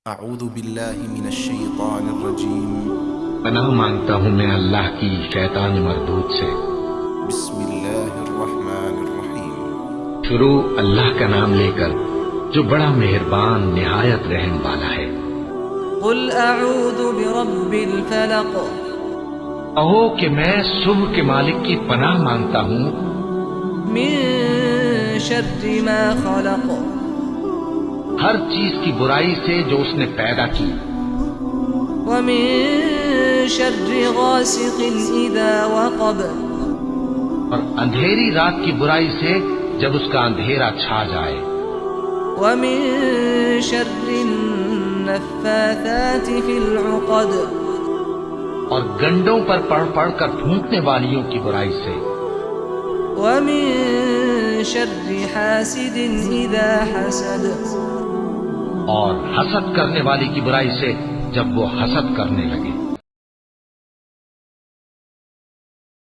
اعوذ باللہ من الشیطان الرجیم پناہ مانگتا ہوں میں اللہ کی شیطان مردود سے۔ بسم اللہ الرحمن الرحیم شروع اللہ کا نام لے کر جو بڑا مہربان نہایت رحم والا ہے۔ قل اعوذ برب الفلق، کہو کہ میں صبح کے مالک کی پناہ مانگتا ہوں من شر ما خلق، ہر چیز کی برائی سے جو اس نے پیدا کی، ومن شر غاسق اذا وقب، اور اندھیری رات کی برائی سے جب اس کا اندھیرا چھا جائے، ومن شر النفاثات في العقد، اور گنڈوں پر پڑھ پڑھ کر پھونکنے والیوں کی برائی سے، ومن شر حاسد اذا حسد، اور حسد کرنے والی کی برائی سے جب وہ حسد کرنے لگے۔